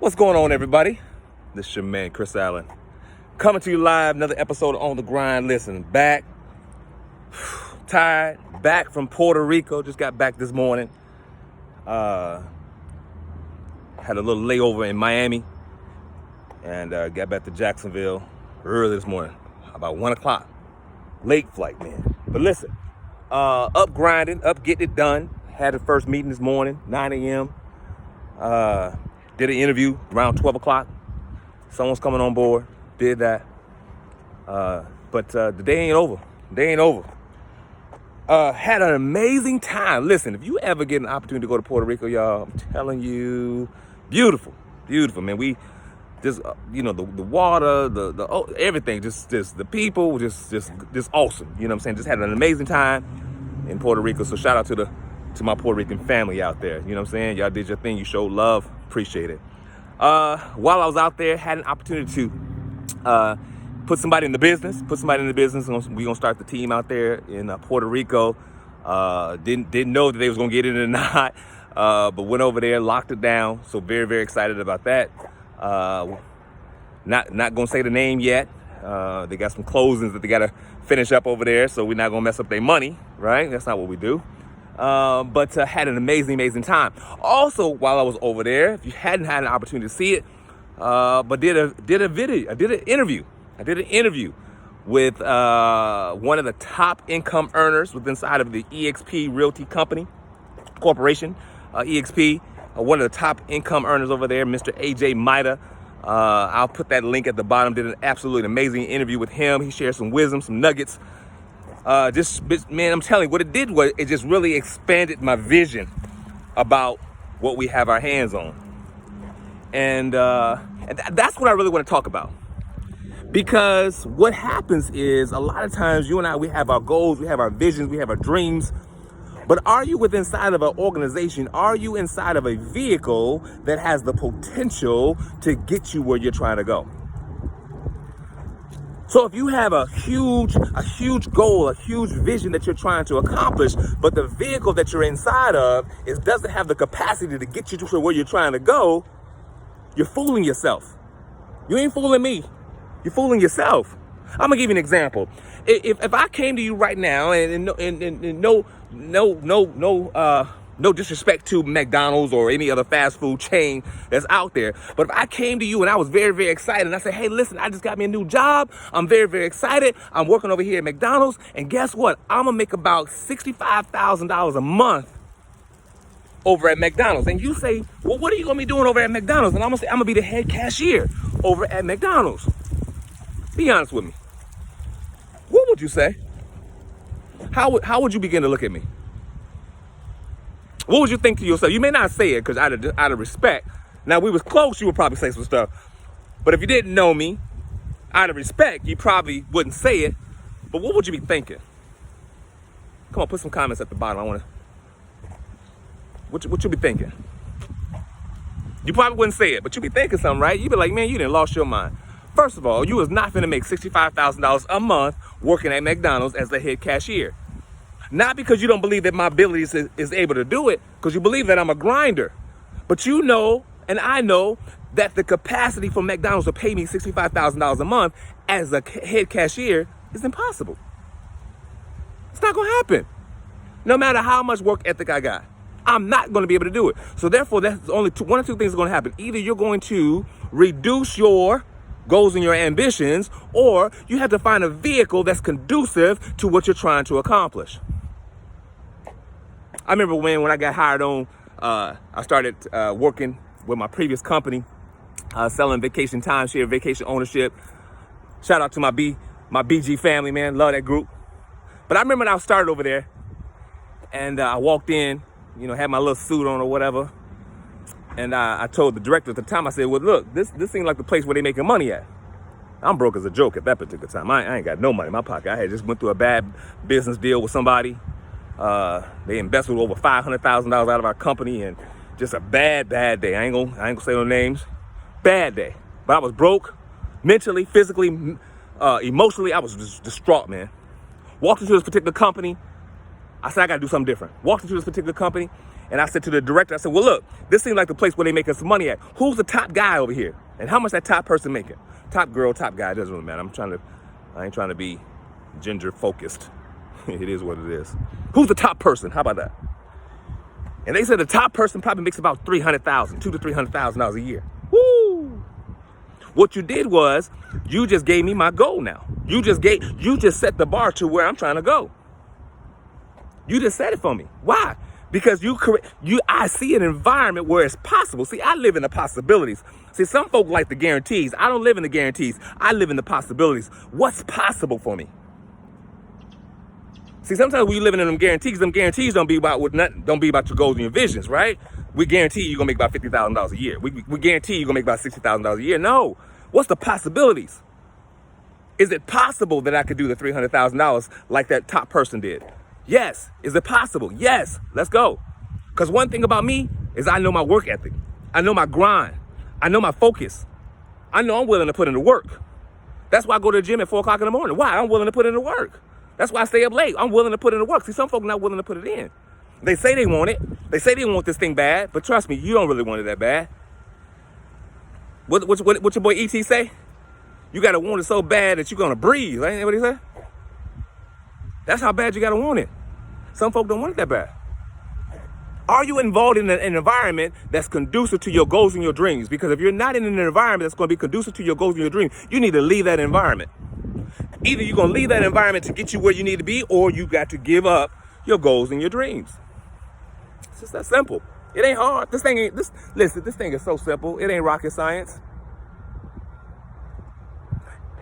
What's going on, everybody? This is your man, Chris Allen. Coming to you live, another episode On the Grind. Listen, back, tired, back from Puerto Rico. Just got back this morning. Had a little layover in Miami and got back to Jacksonville early this morning, about 1 o'clock. Late flight, man. But listen, up grinding, up getting it done. Had the first meeting this morning, 9 a.m. Did an interview around 12 o'clock. Someone's coming on board. Did that. But the day ain't over. Had an amazing time. Listen, if you ever get an opportunity to go to Puerto Rico, y'all, I'm telling you, beautiful, man. We just, the water, the everything, just the people, just awesome. You know what I'm saying? Just had an amazing time in Puerto Rico. So shout out to my Puerto Rican family out there. You know what I'm saying? Y'all did your thing. You showed love. Appreciate it. While I was out there, had an opportunity to put somebody in the business. We're gonna start the team out there in Puerto Rico. Didn't know that they was gonna get it or not, but went over there, locked it down. So very, very excited about that. Not gonna say the name yet. They got some closings that they gotta finish up over there, so we're not gonna mess up their money, right? That's not what we do. But had an amazing time. Also, while I was over there, if you hadn't had an opportunity to see it, but did an interview with one of the top income earners within inside of the EXP Realty Corporation. EXP, one of the top income earners over there, Mr. AJ Maida. I'll put that link at the bottom. Did an absolutely amazing interview with him. He shared some wisdom, some nuggets. Man, I'm telling you, what it did was it just really expanded my vision about what we have our hands on. And that's what I really want to talk about. Because what happens is a lot of times you and I, we have our goals, we have our visions, we have our dreams. But are you inside of an organization? Are you inside of a vehicle that has the potential to get you where you're trying to go? So if you have a huge goal, a huge vision that you're trying to accomplish, but the vehicle that you're inside of doesn't have the capacity to get you to where you're trying to go, you're fooling yourself. You ain't fooling me. You're fooling yourself. I'm gonna give you an example. If I came to you right now, and no disrespect to McDonald's or any other fast food chain that's out there, but if I came to you and I was very, very excited and I said, hey, listen, I just got me a new job. I'm very, very excited. I'm working over here at McDonald's, and guess what? I'm gonna make about $65,000 a month over at McDonald's. And you say, well, what are you gonna be doing over at McDonald's? And I'm gonna say, I'm gonna be the head cashier over at McDonald's. Be honest with me. What would you say? How would you begin to look at me? What would you think to yourself? You may not say it because out of respect. Now, we was close, you would probably say some stuff. But if you didn't know me, out of respect, you probably wouldn't say it. But what would you be thinking? Come on, put some comments at the bottom. What you be thinking? You probably wouldn't say it, but you be thinking something, right? You be like, man, you done lost your mind. First of all, you was not finna make $65,000 a month working at McDonald's as the head cashier. Not because you don't believe that my abilities is able to do it, because you believe that I'm a grinder. But you know, and I know, that the capacity for McDonald's to pay me $65,000 a month as a head cashier is impossible. It's not gonna happen. No matter how much work ethic I got, I'm not gonna be able to do it. So therefore, that's only one or two things are gonna happen. Either you're going to reduce your goals and your ambitions, or you have to find a vehicle that's conducive to what you're trying to accomplish. I remember when I got hired on, I started working with my previous company, selling vacation timeshare, vacation ownership. Shout out to my BG family, man. Love that group. But I remember when I started over there, and I walked in, had my little suit on or whatever. And I told the director at the time, I said, well, look, this seems like the place where they making money at. I'm broke as a joke at that particular time. I ain't got no money in my pocket. I had just went through a bad business deal with somebody. They invested over $500,000 out of our company, and just a bad day. I ain't gonna say no names. Bad day. But I was broke, mentally, physically, emotionally. I was just distraught, man. Walked into this particular company. I said, I gotta do something different. Walked into this particular company, And I said to the director, I said, well, look, this seems like the place where they making some money at. Who's the top guy over here? And how much that top person making? Top girl, top guy, it doesn't really matter. I ain't trying to be gender focused. It is what it is. Who's the top person? How about that? And they said the top person probably makes about $200,000 to $300,000 a year. Woo! What you did was you just gave me my goal now. You just set the bar to where I'm trying to go. You just set it for me. Why? Because I see an environment where it's possible. See, I live in the possibilities. See, some folk like the guarantees. I don't live in the guarantees. I live in the possibilities. What's possible for me? See, sometimes when you living in them guarantees don't be about your goals and your visions, right? We guarantee you're gonna make about $50,000 a year. We guarantee you're gonna make about $60,000 a year. No. What's the possibilities? Is it possible that I could do the $300,000 like that top person did? Yes. Is it possible? Yes. Let's go. Because one thing about me is I know my work ethic. I know my grind. I know my focus. I know I'm willing to put in the work. That's why I go to the gym at 4 o'clock in the morning. Why? I'm willing to put in the work. That's why I stay up late. I'm willing to put in the work. See, some folk not willing to put it in. They say they want it. They say they want this thing bad, but trust me, you don't really want it that bad. What your boy E.T. say? You gotta want it so bad that you're gonna breathe. Ain't that what he said? That's how bad you gotta want it. Some folk don't want it that bad. Are you involved in an environment that's conducive to your goals and your dreams? Because if you're not in an environment that's gonna be conducive to your goals and your dreams, you need to leave that environment. Either you're gonna leave that environment to get you where you need to be, or you got to give up your goals and your dreams. It's just that simple. It ain't hard. This thing is so simple. It ain't rocket science.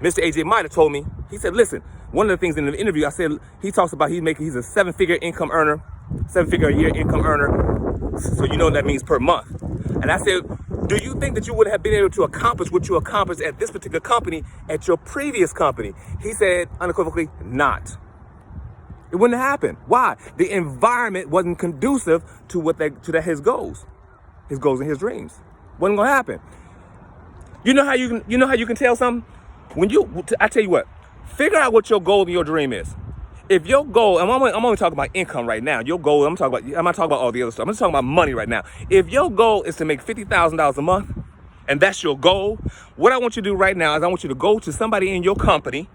Mr. AJ might have told me, he said, listen, one of the things in the interview, I said, he talks about he's a 7-figure income earner, 7-figure a year income earner. So you know what that means per month. And I said, do you think that you would have been able to accomplish what you accomplished at this particular company at your previous company? He said unequivocally, not. It wouldn't have happened. Why? The environment wasn't conducive to his goals and his dreams. Wasn't gonna happen. You know how you can tell something? I tell you what, figure out what your goal and your dream is. If your goal, and I'm only talking about income right now. Your goal, I'm not talking about all the other stuff. I'm just talking about money right now. If your goal is to make $50,000 a month, and that's your goal, what I want you to do right now is I want you to go to somebody in your company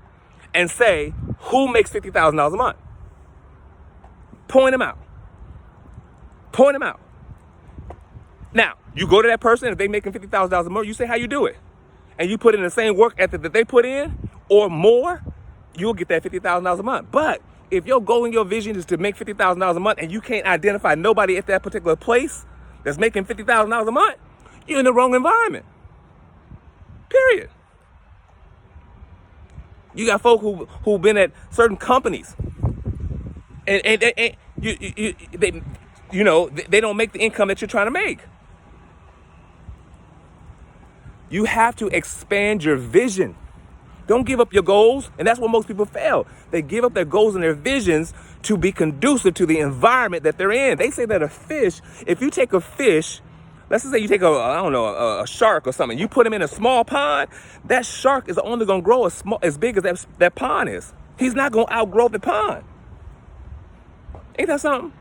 and say, who makes $50,000 a month? Point them out. Point them out. Now, you go to that person, if they making $50,000 a month, you say how you do it. And you put in the same work ethic that they put in, or more, you'll get that $50,000 a month. But if your goal and your vision is to make $50,000 a month and you can't identify nobody at that particular place that's making $50,000 a month, you're in the wrong environment. Period. You got folk who've been at certain companies and they don't make the income that you're trying to make. You have to expand your vision. Don't give up your goals. And that's where most people fail. They give up their goals and their visions to be conducive to the environment that they're in. They say that a fish, if you take a fish, let's just say you take a shark or something, you put him in a small pond, that shark is only going to grow as big as that pond is. He's not going to outgrow the pond. Ain't that something?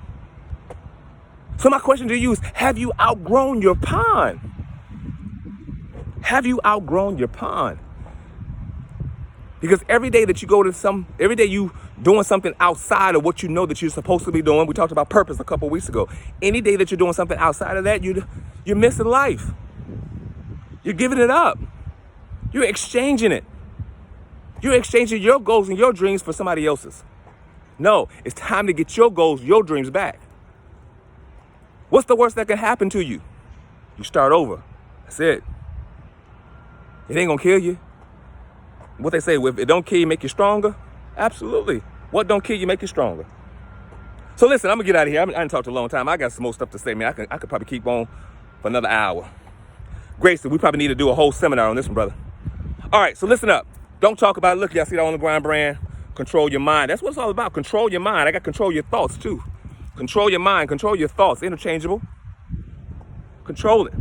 So my question to you is, have you outgrown your pond? Have you outgrown your pond? Because every day that you every day you doing something outside of what you know that you're supposed to be doing, we talked about purpose a couple of weeks ago. Any day that you're doing something outside of that, you're missing life. You're giving it up. You're exchanging it. You're exchanging your goals and your dreams for somebody else's. No, it's time to get your goals, your dreams back. What's the worst that can happen to you? You start over. That's it. It ain't gonna kill you. What they say, if it don't kill you, make you stronger? Absolutely. What don't kill you, make you stronger? So listen, I'm gonna get out of here. I didn't talk a long time. I got some more stuff to say, man. I could probably keep on for another hour. Grayson, we probably need to do a whole seminar on this one, brother. All right, so listen up. Don't talk about it. Look, y'all see that On the Grind brand? Control your mind. That's what it's all about. Control your mind. I got control your thoughts too. Control your mind, control your thoughts. Interchangeable. Control it.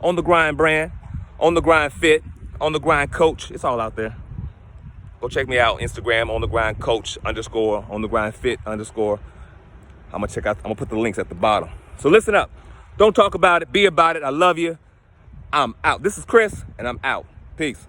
On the Grind brand, On the Grind fit, On the Grind coach. It's all out there. Go check me out. Instagram, On the Grind coach _ On the Grind fit _. I'm gonna put the links at the bottom. So listen up. Don't talk about it. Be about it. I love you. I'm out. This is Chris, and I'm out. Peace.